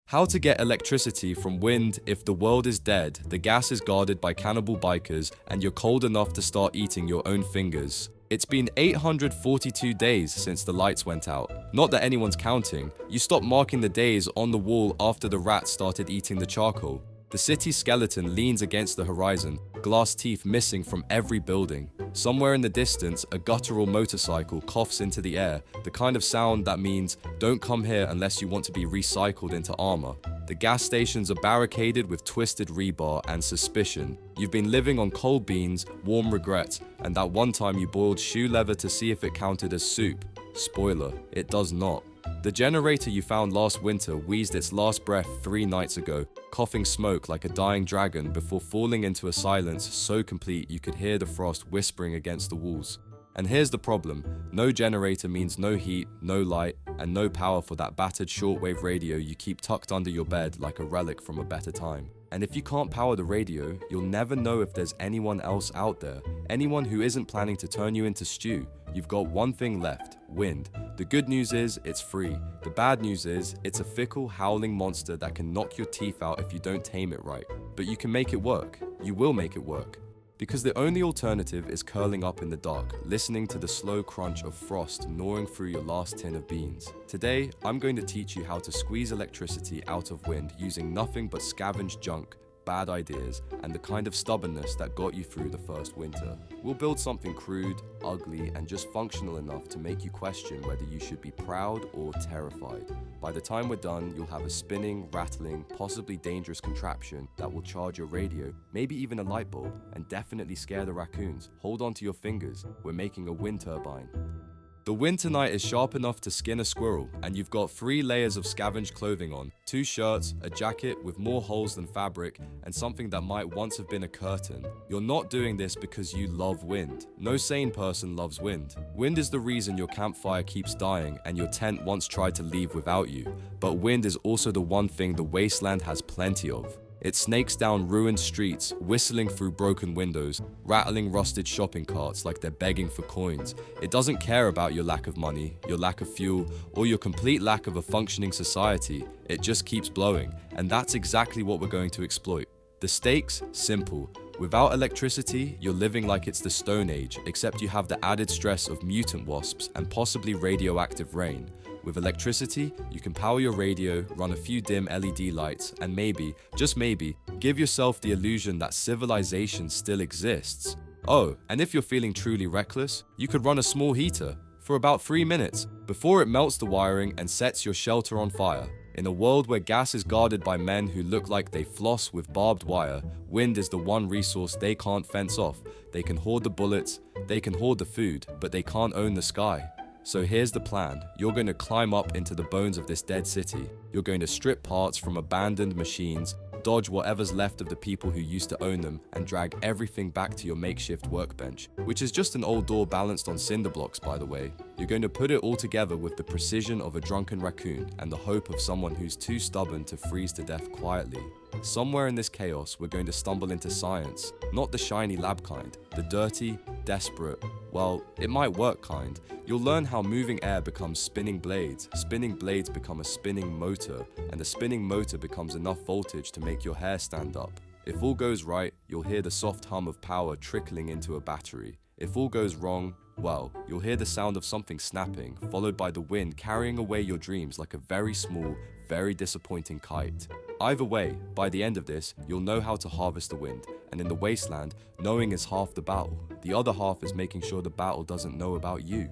How to get electricity from wind if the world is dead, the gas is guarded by cannibal bikers, and you're cold enough to start eating your own fingers. It's been 842 days since the lights went out. Not that anyone's counting. You stopped marking the days on the wall after the rats started eating the charcoal. The city's skeleton leans against the horizon, glass teeth missing from every building. Somewhere in the distance, a guttural motorcycle coughs into the air, the kind of sound that means, don't come here unless you want to be recycled into armor. The gas stations are barricaded with twisted rebar and suspicion. You've been living on cold beans, warm regrets, and that one time you boiled shoe leather to see if it counted as soup. Spoiler, it does not. The generator you found last winter wheezed its last breath 3 nights ago, coughing smoke like a dying dragon before falling into a silence so complete you could hear the frost whispering against the walls. And here's the problem, no generator means no heat, no light, and no power for that battered shortwave radio you keep tucked under your bed like a relic from a better time. And if you can't power the radio, you'll never know if there's anyone else out there, anyone who isn't planning to turn you into stew. You've got one thing left, wind. The good news is, it's free. The bad news is, it's a fickle, howling monster that can knock your teeth out if you don't tame it right. But you can make it work. You will make it work. Because the only alternative is curling up in the dark, listening to the slow crunch of frost gnawing through your last tin of beans. Today, I'm going to teach you how to squeeze electricity out of wind using nothing but scavenged junk, bad ideas, and the kind of stubbornness that got you through the first winter. We'll build something crude, ugly, and just functional enough to make you question whether you should be proud or terrified. By the time we're done, you'll have a spinning, rattling, possibly dangerous contraption that will charge your radio, maybe even a light bulb, and definitely scare the raccoons. Hold on to your fingers, we're making a wind turbine. The wind tonight is sharp enough to skin a squirrel, and you've got 3 layers of scavenged clothing on, 2 shirts, a jacket with more holes than fabric, and something that might once have been a curtain. You're not doing this because you love wind. No sane person loves wind. Wind is the reason your campfire keeps dying and your tent once tried to leave without you. But wind is also the one thing the wasteland has plenty of. It snakes down ruined streets, whistling through broken windows, rattling rusted shopping carts like they're begging for coins. It doesn't care about your lack of money, your lack of fuel, or your complete lack of a functioning society. It just keeps blowing, and that's exactly what we're going to exploit. The stakes? Simple. Without electricity, you're living like it's the Stone Age, except you have the added stress of mutant wasps and possibly radioactive rain. With electricity, you can power your radio, run a few dim LED lights, and maybe, just maybe, give yourself the illusion that civilization still exists. Oh, and if you're feeling truly reckless, you could run a small heater for about 3 minutes before it melts the wiring and sets your shelter on fire. In a world where gas is guarded by men who look like they floss with barbed wire, wind is the one resource they can't fence off. They can hoard the bullets, they can hoard the food, but they can't own the sky. So here's the plan. You're going to climb up into the bones of this dead city. You're going to strip parts from abandoned machines, dodge whatever's left of the people who used to own them, and drag everything back to your makeshift workbench, which is just an old door balanced on cinder blocks, by the way. You're going to put it all together with the precision of a drunken raccoon and the hope of someone who's too stubborn to freeze to death quietly. Somewhere in this chaos, we're going to stumble into science, not the shiny lab kind, the dirty, desperate, well, it might work kind. You'll learn how moving air becomes spinning blades become a spinning motor, and the spinning motor becomes enough voltage to make your hair stand up. If all goes right, you'll hear the soft hum of power trickling into a battery. If all goes wrong, well, you'll hear the sound of something snapping, followed by the wind carrying away your dreams like a very small, very disappointing kite. Either way, by the end of this, you'll know how to harvest the wind, and in the wasteland, knowing is half the battle. The other half is making sure the battle doesn't know about you.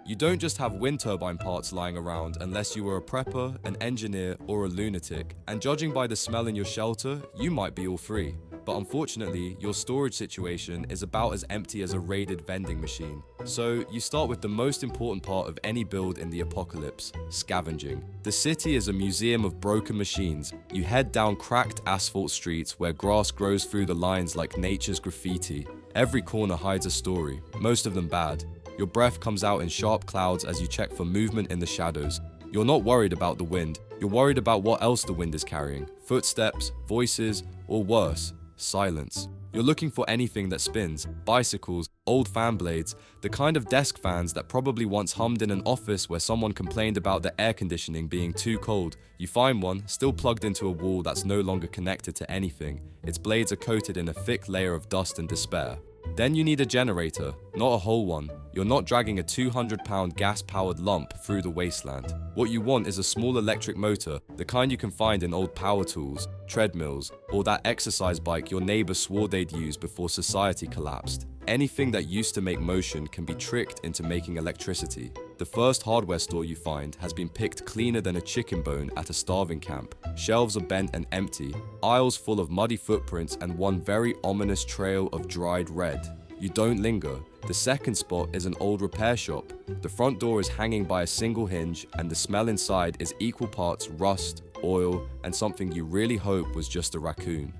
You don't just have wind turbine parts lying around unless you were a prepper, an engineer, or a lunatic, and judging by the smell in your shelter, you might be all three. But unfortunately, your storage situation is about as empty as a raided vending machine. So you start with the most important part of any build in the apocalypse, scavenging. The city is a museum of broken machines. You head down cracked asphalt streets where grass grows through the lines like nature's graffiti. Every corner hides a story, most of them bad. Your breath comes out in sharp clouds as you check for movement in the shadows. You're not worried about the wind, you're worried about what else the wind is carrying. Footsteps, voices, or worse, silence. You're looking for anything that spins: bicycles, old fan blades, the kind of desk fans that probably once hummed in an office where someone complained about the air conditioning being too cold. You find one, still plugged into a wall that's no longer connected to anything. Its blades are coated in a thick layer of dust and despair. Then you need a generator, not a whole one. You're not dragging a 200-pound gas-powered lump through the wasteland. What you want is a small electric motor, the kind you can find in old power tools, treadmills, or that exercise bike your neighbor swore they'd use before society collapsed. Anything that used to make motion can be tricked into making electricity. The first hardware store you find has been picked cleaner than a chicken bone at a starving camp. Shelves are bent and empty, aisles full of muddy footprints and one very ominous trail of dried red. You don't linger. The second spot is an old repair shop. The front door is hanging by a single hinge and the smell inside is equal parts rust, oil, and something you really hope was just a raccoon.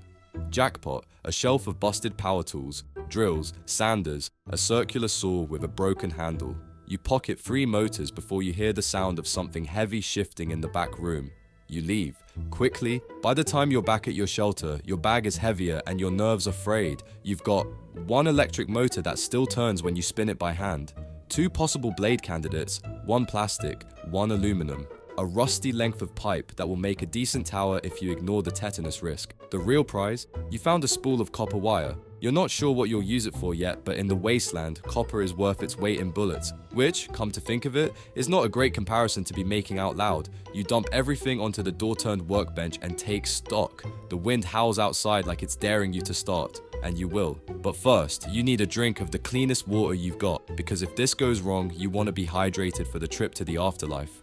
Jackpot, a shelf of busted power tools, drills, sanders, a circular saw with a broken handle. You pocket 3 motors before you hear the sound of something heavy shifting in the back room. You leave. Quickly, by the time you're back at your shelter, your bag is heavier and your nerves are frayed. You've got 1 electric motor that still turns when you spin it by hand, 2 possible blade candidates, 1 plastic, 1 aluminum, a rusty length of pipe that will make a decent tower if you ignore the tetanus risk. The real prize? You found a spool of copper wire. You're not sure what you'll use it for yet, but in the wasteland, copper is worth its weight in bullets, which, come to think of it, is not a great comparison to be making out loud. You dump everything onto the door-turned workbench and take stock. The wind howls outside like it's daring you to start, and you will. But first, you need a drink of the cleanest water you've got, because if this goes wrong, you want to be hydrated for the trip to the afterlife.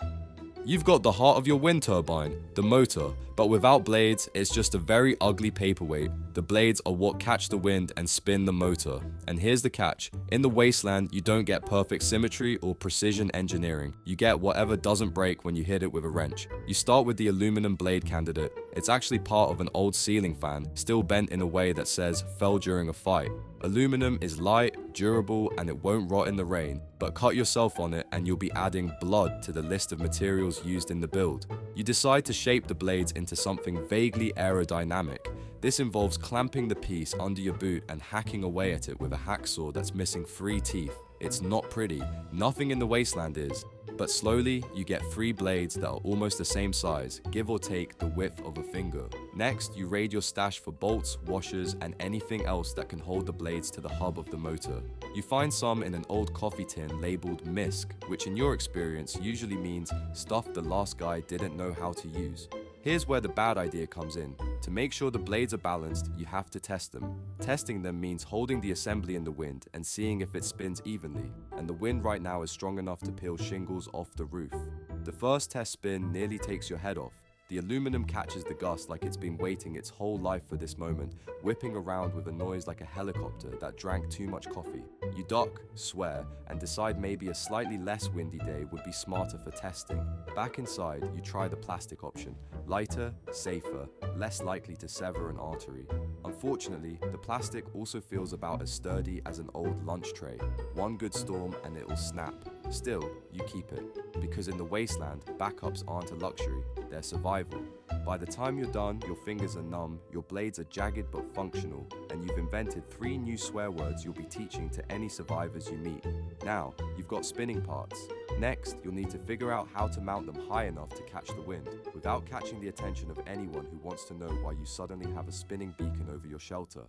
You've got the heart of your wind turbine, the motor, but without blades, it's just a very ugly paperweight. The blades are what catch the wind and spin the motor. And here's the catch: in the wasteland, you don't get perfect symmetry or precision engineering. You get whatever doesn't break when you hit it with a wrench. You start with the aluminum blade candidate. It's actually part of an old ceiling fan, still bent in a way that says "fell during a fight." Aluminum is light, durable, and it won't rot in the rain, but cut yourself on it and you'll be adding blood to the list of materials used in the build. You decide to shape the blades into something vaguely aerodynamic. This involves clamping the piece under your boot and hacking away at it with a hacksaw that's missing 3 teeth. It's not pretty, nothing in the wasteland is. But slowly, you get 3 blades that are almost the same size, give or take the width of a finger. Next, you raid your stash for bolts, washers, and anything else that can hold the blades to the hub of the motor. You find some in an old coffee tin labeled MISC, which in your experience usually means stuff the last guy didn't know how to use. Here's where the bad idea comes in. To make sure the blades are balanced, you have to test them. Testing them means holding the assembly in the wind and seeing if it spins evenly, and the wind right now is strong enough to peel shingles off the roof. The first test spin nearly takes your head off. The aluminum catches the gust like it's been waiting its whole life for this moment, whipping around with a noise like a helicopter that drank too much coffee. You duck, swear, and decide maybe a slightly less windy day would be smarter for testing. Back inside, you try the plastic option. Lighter, safer, less likely to sever an artery. Unfortunately, the plastic also feels about as sturdy as an old lunch tray. One good storm and it'll snap. Still, you keep it. Because in the wasteland, backups aren't a luxury, they're survival. By the time you're done, your fingers are numb, your blades are jagged but functional, and you've invented 3 new swear words you'll be teaching to any survivors you meet. Now, you've got spinning parts. Next, you'll need to figure out how to mount them high enough to catch the wind, without catching the attention of anyone who wants to know why you suddenly have a spinning beacon over your shelter.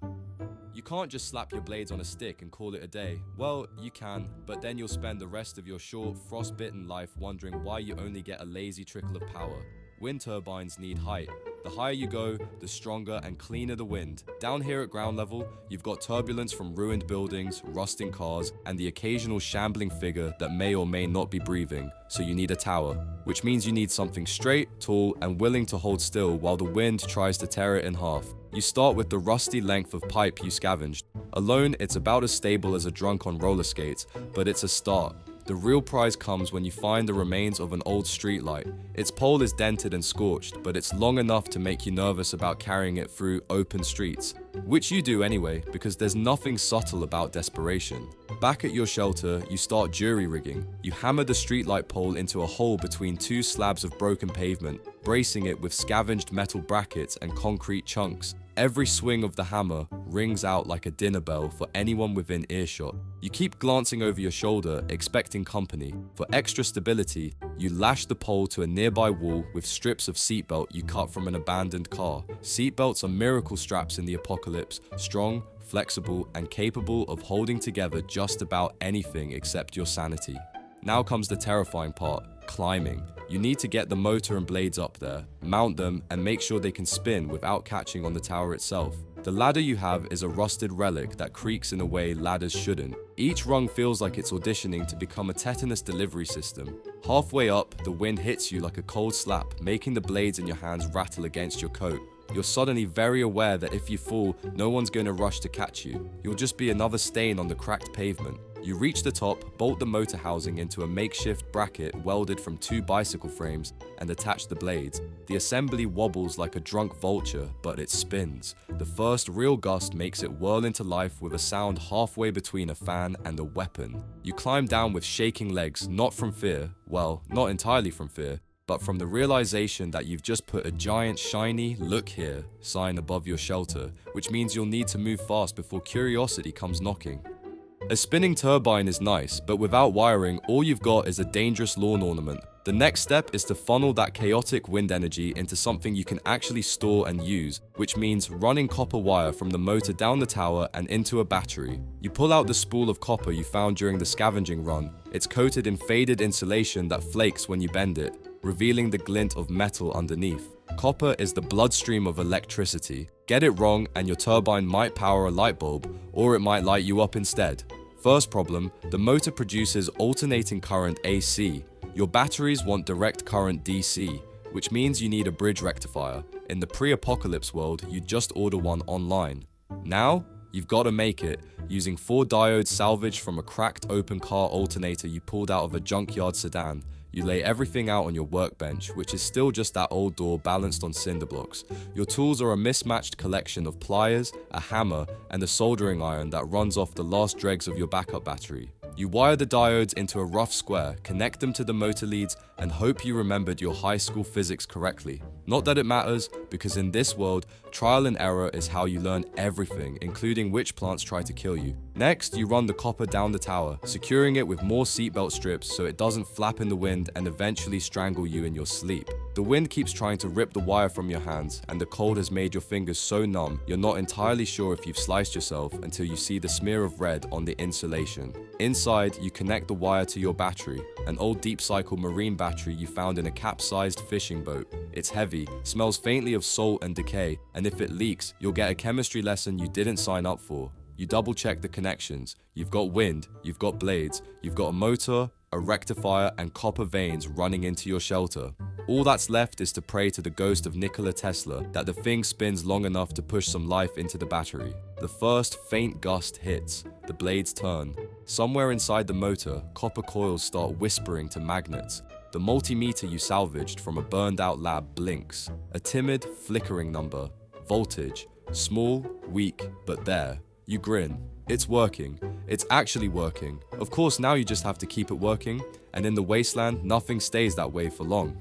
You can't just slap your blades on a stick and call it a day. Well, you can, but then you'll spend the rest of your short, frost-bitten life wondering why you only get a lazy trickle of power. Wind turbines need height. The higher you go, the stronger and cleaner the wind. Down here at ground level, you've got turbulence from ruined buildings, rusting cars, and the occasional shambling figure that may or may not be breathing, so you need a tower, which means you need something straight, tall, and willing to hold still while the wind tries to tear it in half. You start with the rusty length of pipe you scavenged. Alone, it's about as stable as a drunk on roller skates, but it's a start. The real prize comes when you find the remains of an old streetlight. Its pole is dented and scorched, but it's long enough to make you nervous about carrying it through open streets. Which you do anyway, because there's nothing subtle about desperation. Back at your shelter, you start jury rigging. You hammer the streetlight pole into a hole between two slabs of broken pavement, bracing it with scavenged metal brackets and concrete chunks. Every swing of the hammer rings out like a dinner bell for anyone within earshot. You keep glancing over your shoulder, expecting company. For extra stability, you lash the pole to a nearby wall with strips of seatbelt you cut from an abandoned car. Seatbelts are miracle straps in the apocalypse, strong, flexible, and capable of holding together just about anything except your sanity. Now comes the terrifying part, climbing. You need to get the motor and blades up there, mount them, and make sure they can spin without catching on the tower itself. The ladder you have is a rusted relic that creaks in a way ladders shouldn't. Each rung feels like it's auditioning to become a tetanus delivery system. Halfway up, the wind hits you like a cold slap, making the blades in your hands rattle against your coat. You're suddenly very aware that if you fall, no one's going to rush to catch you. You'll just be another stain on the cracked pavement. You reach the top, bolt the motor housing into a makeshift bracket welded from two bicycle frames, and attach the blades. The assembly wobbles like a drunk vulture, but it spins. The first real gust makes it whirl into life with a sound halfway between a fan and a weapon. You climb down with shaking legs, not from fear, well, not entirely from fear, but from the realization that you've just put a giant shiny "look here" sign above your shelter, which means you'll need to move fast before curiosity comes knocking. A spinning turbine is nice, but without wiring, all you've got is a dangerous lawn ornament. The next step is to funnel that chaotic wind energy into something you can actually store and use, which means running copper wire from the motor down the tower and into a battery. You pull out the spool of copper you found during the scavenging run. It's coated in faded insulation that flakes when you bend it, revealing the glint of metal underneath. Copper is the bloodstream of electricity. Get it wrong and your turbine might power a light bulb, or it might light you up instead. First problem, the motor produces alternating current AC. Your batteries want direct current DC, which means you need a bridge rectifier. In the pre-apocalypse world, you'd just order one online. Now, you've got to make it, using 4 diodes salvaged from a cracked open car alternator you pulled out of a junkyard sedan. You lay everything out on your workbench, which is still just that old door balanced on cinder blocks. Your tools are a mismatched collection of pliers, a hammer, and a soldering iron that runs off the last dregs of your backup battery. You wire the diodes into a rough square, connect them to the motor leads, and hope you remembered your high school physics correctly. Not that it matters, because in this world, trial and error is how you learn everything, including which plants try to kill you. Next, you run the copper down the tower, securing it with more seatbelt strips so it doesn't flap in the wind and eventually strangle you in your sleep. The wind keeps trying to rip the wire from your hands, and the cold has made your fingers so numb you're not entirely sure if you've sliced yourself until you see the smear of red on the insulation. Inside, you connect the wire to your battery, an old deep cycle marine battery you found in a capsized fishing boat. It's heavy, smells faintly of salt and decay, and if it leaks, you'll get a chemistry lesson you didn't sign up for. You double check the connections. You've got wind, you've got blades, you've got a motor, a rectifier, and copper veins running into your shelter. All that's left is to pray to the ghost of Nikola Tesla that the thing spins long enough to push some life into the battery. The first faint gust hits, the blades turn. Somewhere inside the motor, copper coils start whispering to magnets. The multimeter you salvaged from a burned out lab blinks. A timid, flickering number. Voltage. Small, weak, but there. You grin. It's working. It's actually working. Of course, now you just have to keep it working, and in the wasteland, nothing stays that way for long.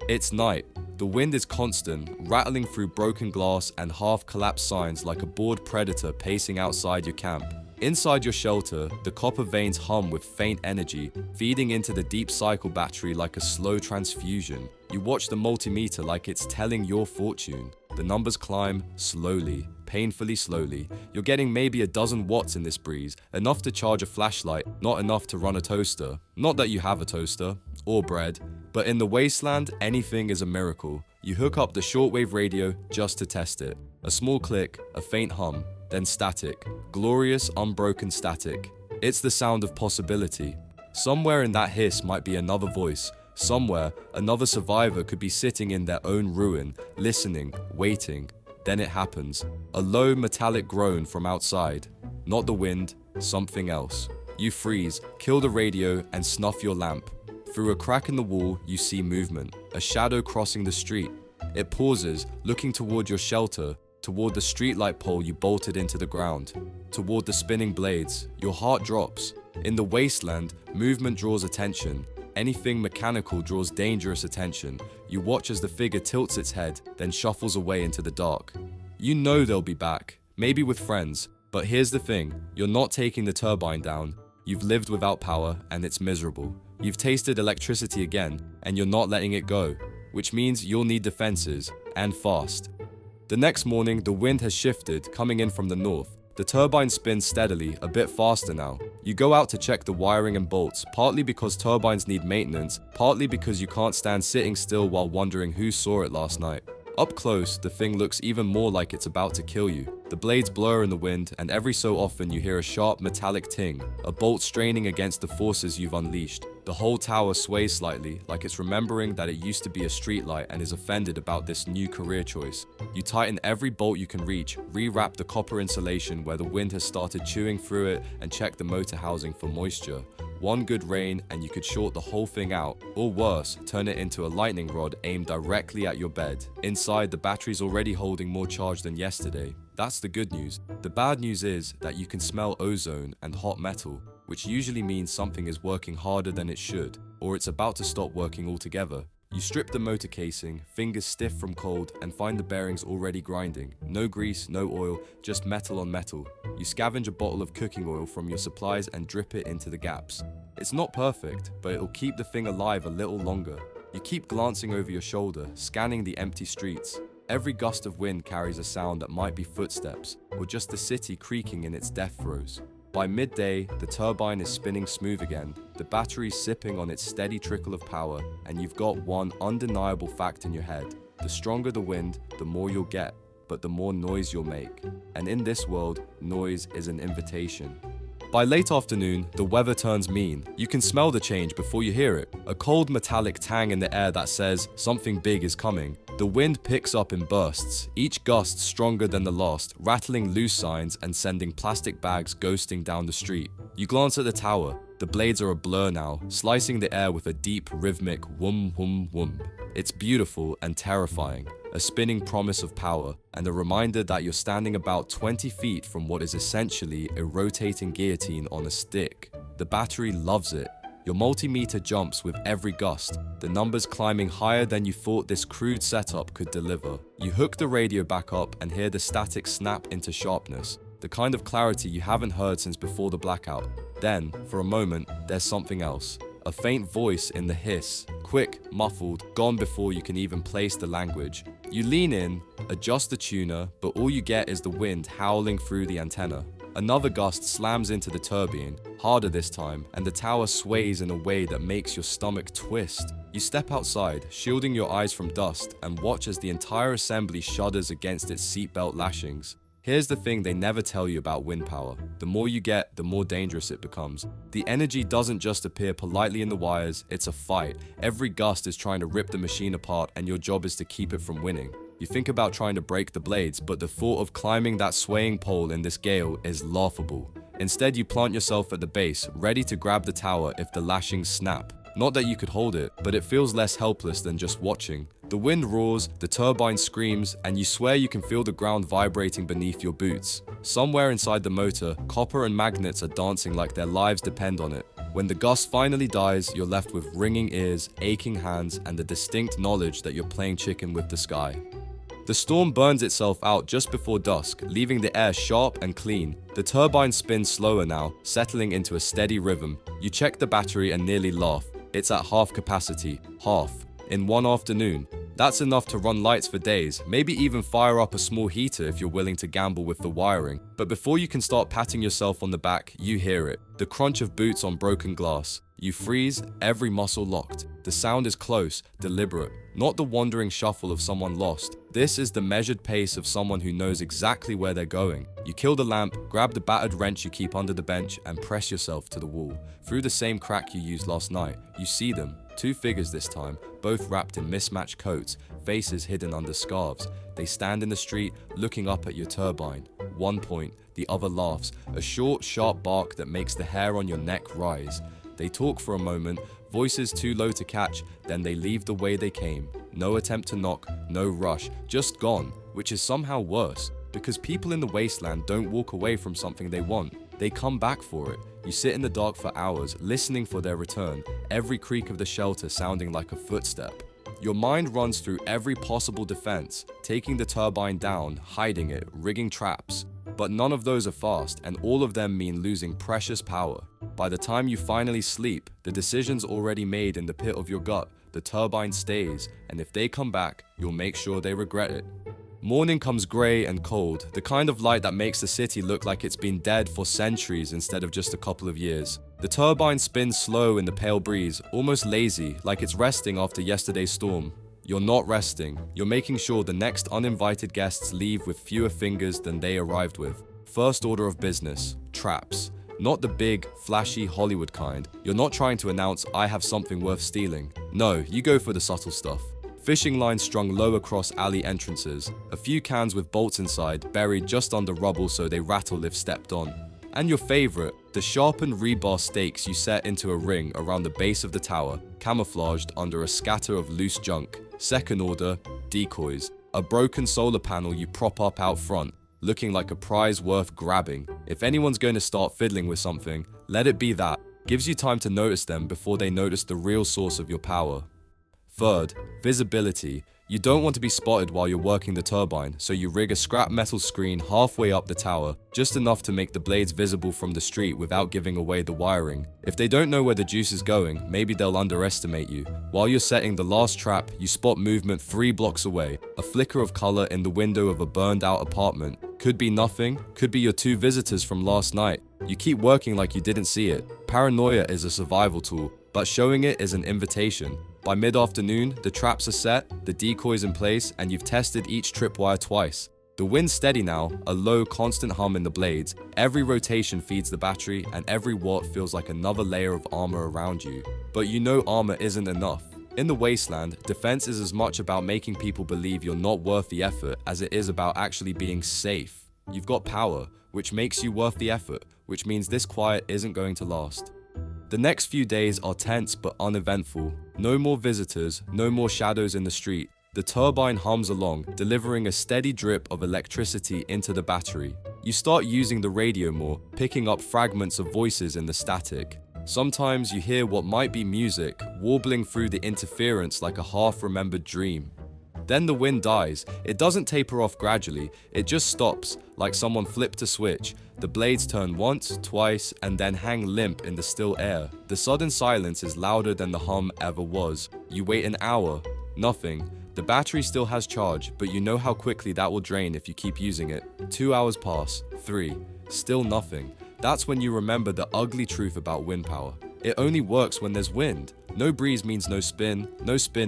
It's night. The wind is constant, rattling through broken glass and half-collapsed signs like a bored predator pacing outside your camp. Inside your shelter, the copper veins hum with faint energy, feeding into the deep cycle battery like a slow transfusion. You watch the multimeter like it's telling your fortune. The numbers climb slowly, painfully slowly. You're getting maybe a dozen watts in this breeze, enough to charge a flashlight, not enough to run a toaster. Not that you have a toaster, or bread, but in the wasteland, anything is a miracle. You hook up the shortwave radio just to test it. A small click, a faint hum, then static. Glorious, unbroken static. It's the sound of possibility. Somewhere in that hiss might be another voice. Somewhere, another survivor could be sitting in their own ruin, listening, waiting. Then it happens. A low metallic groan from outside. Not the wind, something else. You freeze, kill the radio, and snuff your lamp. Through a crack in the wall, you see movement. A shadow crossing the street. It pauses, looking toward your shelter. toward the streetlight pole you bolted into the ground, toward the spinning blades. Your heart drops. In the wasteland, movement draws attention. Anything mechanical draws dangerous attention. You watch as the figure tilts its head, then shuffles away into the dark. You know they'll be back, maybe with friends, but here's the thing, you're not taking the turbine down. You've lived without power, and it's miserable. You've tasted electricity again, and you're not letting it go, which means you'll need defenses, and fast. The next morning, the wind has shifted, coming in from the north. The turbine spins steadily, a bit faster now. You go out to check the wiring and bolts, partly because turbines need maintenance, partly because you can't stand sitting still while wondering who saw it last night. Up close, the thing looks even more like it's about to kill you. The blades blur in the wind, and every so often you hear a sharp metallic ting, a bolt straining against the forces you've unleashed. The whole tower sways slightly, like it's remembering that it used to be a streetlight and is offended about this new career choice. You tighten every bolt you can reach, rewrap the copper insulation where the wind has started chewing through it, and check the motor housing for moisture. One good rain and you could short the whole thing out, or worse, turn it into a lightning rod aimed directly at your bed. Inside, the battery's already holding more charge than yesterday. That's the good news. The bad news is that you can smell ozone and hot metal, which usually means something is working harder than it should, or it's about to stop working altogether. You strip the motor casing, fingers stiff from cold, and find the bearings already grinding. No grease, no oil, just metal on metal. You scavenge a bottle of cooking oil from your supplies and drip it into the gaps. It's not perfect, but it'll keep the thing alive a little longer. You keep glancing over your shoulder, scanning the empty streets. Every gust of wind carries a sound that might be footsteps, or just the city creaking in its death throes. By midday, the turbine is spinning smooth again, the battery's sipping on its steady trickle of power, and you've got one undeniable fact in your head. The stronger the wind, the more you'll get, but the more noise you'll make. And in this world, noise is an invitation. By late afternoon, the weather turns mean. You can smell the change before you hear it. A cold metallic tang in the air that says something big is coming. The wind picks up in bursts, each gust stronger than the last, rattling loose signs and sending plastic bags ghosting down the street. You glance at the tower. The blades are a blur now, slicing the air with a deep, rhythmic whum whum whum. It's beautiful and terrifying, a spinning promise of power, and a reminder that you're standing about 20 feet from what is essentially a rotating guillotine on a stick. The battery loves it. Your multimeter jumps with every gust, the numbers climbing higher than you thought this crude setup could deliver. You hook the radio back up and hear the static snap into sharpness, the kind of clarity you haven't heard since before the blackout. Then, for a moment, there's something else. A faint voice in the hiss, quick, muffled, gone before you can even place the language. You lean in, adjust the tuner, but all you get is the wind howling through the antenna. Another gust slams into the turbine, harder this time, and the tower sways in a way that makes your stomach twist. You step outside, shielding your eyes from dust, and watch as the entire assembly shudders against its seatbelt lashings. Here's the thing they never tell you about wind power. The more you get, the more dangerous it becomes. The energy doesn't just appear politely in the wires, it's a fight. Every gust is trying to rip the machine apart, and your job is to keep it from winning. You think about trying to break the blades, but the thought of climbing that swaying pole in this gale is laughable. Instead, you plant yourself at the base, ready to grab the tower if the lashings snap. Not that you could hold it, but it feels less helpless than just watching. The wind roars, the turbine screams, and you swear you can feel the ground vibrating beneath your boots. Somewhere inside the motor, copper and magnets are dancing like their lives depend on it. When the gust finally dies, you're left with ringing ears, aching hands, and the distinct knowledge that you're playing chicken with the sky. The storm burns itself out just before dusk, leaving the air sharp and clean. The turbine spins slower now, settling into a steady rhythm. You check the battery and nearly laugh. It's at half capacity. Half. In one afternoon. That's enough to run lights for days, maybe even fire up a small heater if you're willing to gamble with the wiring. But before you can start patting yourself on the back, you hear it. The crunch of boots on broken glass. You freeze, every muscle locked. The sound is close, deliberate, not the wandering shuffle of someone lost. This is the measured pace of someone who knows exactly where they're going. You kill the lamp, grab the battered wrench you keep under the bench, and press yourself to the wall. Through the same crack you used last night, you see them. Two figures this time, both wrapped in mismatched coats, faces hidden under scarves. They stand in the street, looking up at your turbine. One point, the other laughs, a short, sharp bark that makes the hair on your neck rise. They talk for a moment, voices too low to catch, then they leave the way they came. no attempt to knock, no rush, just gone, which is somehow worse, because people in the wasteland don't walk away from something they want. They come back for it. You sit in the dark for hours, listening for their return, every creak of the shelter sounding like a footstep. Your mind runs through every possible defense, taking the turbine down, hiding it, rigging traps. But none of those are fast, and all of them mean losing precious power. By the time you finally sleep, the decision's already made in the pit of your gut. The turbine stays, and if they come back, you'll make sure they regret it. Morning comes grey and cold, the kind of light that makes the city look like it's been dead for centuries instead of just a couple of years. The turbine spins slow in the pale breeze, almost lazy, like it's resting after yesterday's storm. You're not resting. You're making sure the next uninvited guests leave with fewer fingers than they arrived with. First order of business: traps. Not the big, flashy Hollywood kind. You're not trying to announce, "I have something worth stealing." No, you go for the subtle stuff. Fishing lines strung low across alley entrances, a few cans with bolts inside buried just under rubble so they rattle if stepped on. And your favorite, the sharpened rebar stakes you set into a ring around the base of the tower, camouflaged under a scatter of loose junk. Second order, decoys. A broken solar panel you prop up out front, looking like a prize worth grabbing. If anyone's going to start fiddling with something, let it be that. Gives you time to notice them before they notice the real source of your power. Third, visibility. You don't want to be spotted while you're working the turbine, so you rig a scrap metal screen halfway up the tower, just enough to make the blades visible from the street without giving away the wiring. If they don't know where the juice is going, maybe they'll underestimate you. While you're setting the last trap, you spot movement 3 blocks away, a flicker of color in the window of a burned out apartment. Could be nothing, could be your 2 visitors from last night. You keep working like you didn't see it. Paranoia is a survival tool, but showing it is an invitation. By mid-afternoon, the traps are set, the decoys in place, and you've tested each tripwire twice. The wind's steady now, a low, constant hum in the blades. Every rotation feeds the battery, and every watt feels like another layer of armor around you. But you know armor isn't enough. In the wasteland, defense is as much about making people believe you're not worth the effort as it is about actually being safe. You've got power, which makes you worth the effort, which means this quiet isn't going to last. The next few days are tense but uneventful. No more visitors, no more shadows in the street. The turbine hums along, delivering a steady drip of electricity into the battery. You start using the radio more, picking up fragments of voices in the static. Sometimes you hear what might be music, warbling through the interference like a half-remembered dream. Then the wind dies. It doesn't taper off gradually, it just stops, like someone flipped a switch. The blades turn once, twice, and then hang limp in the still air. The sudden silence is louder than the hum ever was. You wait an hour, nothing. The battery still has charge, but you know how quickly that will drain if you keep using it. 2 hours pass, 3, still nothing. That's when you remember the ugly truth about wind power. It only works when there's wind. No breeze means no spin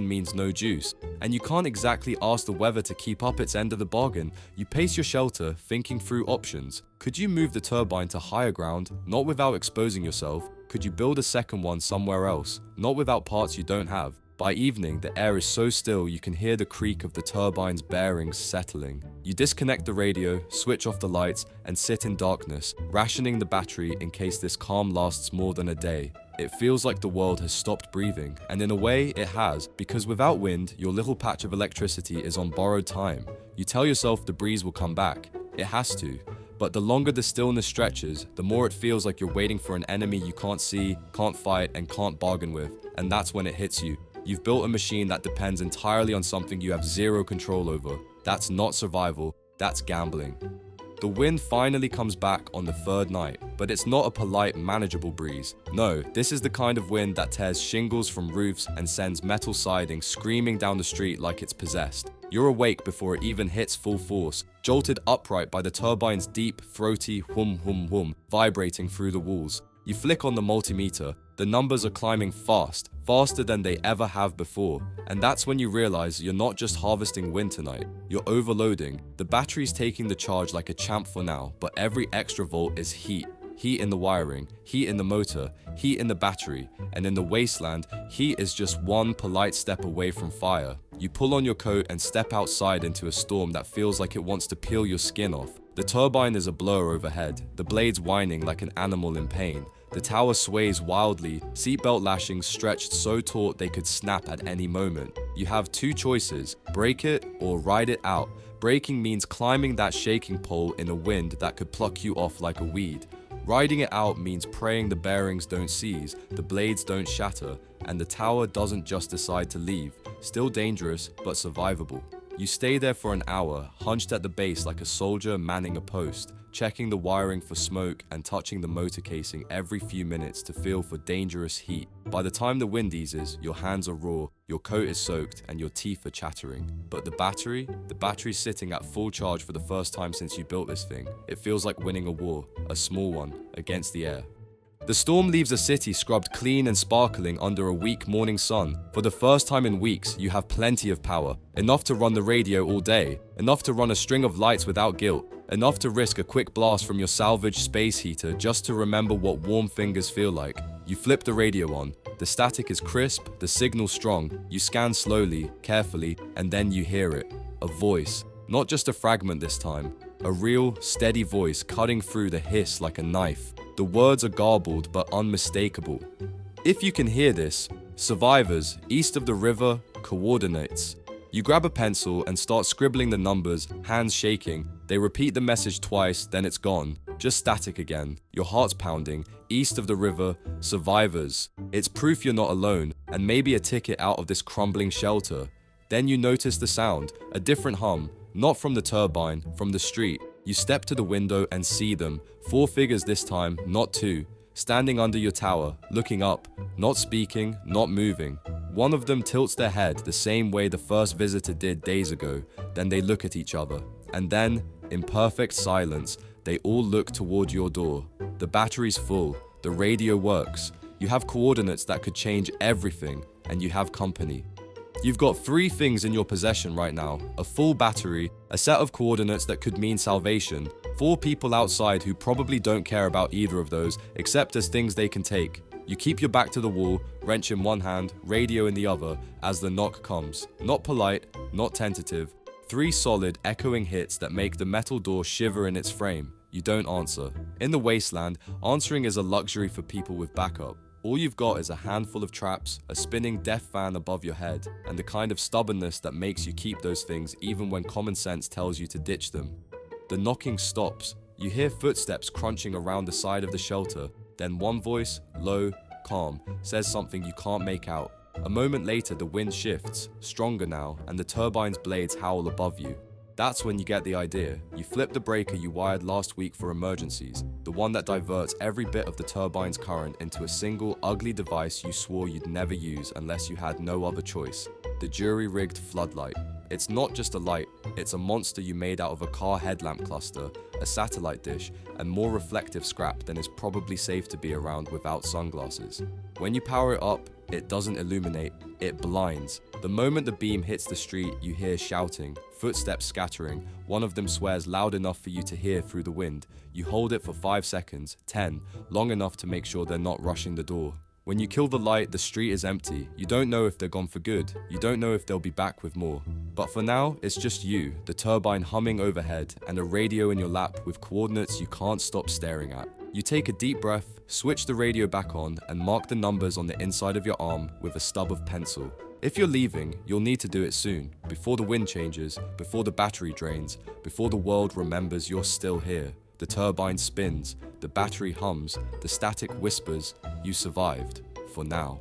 means no juice. And you can't exactly ask the weather to keep up its end of the bargain. You pace your shelter, thinking through options. Could you move the turbine to higher ground, not without exposing yourself? Could you build a second one somewhere else, not without parts you don't have? By evening, the air is so still you can hear the creak of the turbine's bearings settling. You disconnect the radio, switch off the lights, and sit in darkness, rationing the battery in case this calm lasts more than a day. It feels like the world has stopped breathing, and in a way it has, because without wind, your little patch of electricity is on borrowed time. You tell yourself the breeze will come back. It has to. But the longer the stillness stretches, the more it feels like you're waiting for an enemy you can't see, can't fight, and can't bargain with, and that's when it hits you. You've built a machine that depends entirely on something you have zero control over. That's not survival, that's gambling. The wind finally comes back on the 3rd night, but it's not a polite, manageable breeze. No, this is the kind of wind that tears shingles from roofs and sends metal siding screaming down the street like it's possessed. You're awake before it even hits full force, jolted upright by the turbine's deep, throaty whum whum whum vibrating through the walls. You flick on the multimeter. The numbers are climbing fast, faster than they ever have before. And that's when you realize you're not just harvesting wind tonight, you're overloading. The battery's taking the charge like a champ for now, but every extra volt is heat. Heat in the wiring, heat in the motor, heat in the battery, and in the wasteland, heat is just one polite step away from fire. You pull on your coat and step outside into a storm that feels like it wants to peel your skin off. The turbine is a blur overhead, the blades whining like an animal in pain. The tower sways wildly, seatbelt lashings stretched so taut they could snap at any moment. You have two choices, break it or ride it out. Breaking means climbing that shaking pole in a wind that could pluck you off like a weed. Riding it out means praying the bearings don't seize, the blades don't shatter, and the tower doesn't just decide to leave. Still dangerous, but survivable. You stay there for an hour, hunched at the base like a soldier manning a post, checking the wiring for smoke and touching the motor casing every few minutes to feel for dangerous heat. By the time the wind eases, your hands are raw, your coat is soaked, and your teeth are chattering. But the battery's sitting at full charge for the first time since you built this thing. It feels like winning a war, a small one, against the air. The storm leaves a city scrubbed clean and sparkling under a weak morning sun. For the first time in weeks, you have plenty of power. Enough to run the radio all day. Enough to run a string of lights without guilt. Enough to risk a quick blast from your salvaged space heater just to remember what warm fingers feel like. You flip the radio on. The static is crisp, the signal strong. You scan slowly, carefully, and then you hear it. A voice. Not just a fragment this time. A real, steady voice cutting through the hiss like a knife. The words are garbled but unmistakable. If you can hear this, survivors, east of the river, coordinates. You grab a pencil and start scribbling the numbers, hands shaking. They repeat the message twice, then it's gone. Just static again. Your heart's pounding. East of the river, survivors. It's proof you're not alone, and maybe a ticket out of this crumbling shelter. Then you notice the sound, a different hum, not from the turbine, from the street. You step to the window and see them, 4 figures this time, not 2, standing under your tower, looking up, not speaking, not moving. One of them tilts their head the same way the first visitor did days ago, then they look at each other. And then, in perfect silence, they all look toward your door. The battery's full, the radio works, you have coordinates that could change everything, and you have company. You've got 3 things in your possession right now, a full battery, a set of coordinates that could mean salvation, 4 people outside who probably don't care about either of those, except as things they can take. You keep your back to the wall, wrench in one hand, radio in the other, as the knock comes. Not polite, not tentative. 3 solid, echoing hits that make the metal door shiver in its frame. You don't answer. In the wasteland, answering is a luxury for people with backup. All you've got is a handful of traps, a spinning death fan above your head, and the kind of stubbornness that makes you keep those things even when common sense tells you to ditch them. The knocking stops. You hear footsteps crunching around the side of the shelter. Then one voice, low, calm, says something you can't make out. A moment later, the wind shifts, stronger now, and the turbine's blades howl above you. That's when you get the idea. You flip the breaker you wired last week for emergencies, the one that diverts every bit of the turbine's current into a single, ugly device you swore you'd never use unless you had no other choice. The jury-rigged floodlight. It's not just a light, it's a monster you made out of a car headlamp cluster, a satellite dish, and more reflective scrap than is probably safe to be around without sunglasses. When you power it up, it doesn't illuminate, it blinds. The moment the beam hits the street, you hear shouting, footsteps scattering. One of them swears loud enough for you to hear through the wind. You hold it for 5 seconds, 10, long enough to make sure they're not rushing the door. When you kill the light, the street is empty. You don't know if they're gone for good. You don't know if they'll be back with more. But for now, it's just you, the turbine humming overhead, and a radio in your lap with coordinates you can't stop staring at. You take a deep breath, switch the radio back on, and mark the numbers on the inside of your arm with a stub of pencil. If you're leaving, you'll need to do it soon, before the wind changes, before the battery drains, before the world remembers you're still here. The turbine spins, the battery hums, the static whispers, you survived, for now.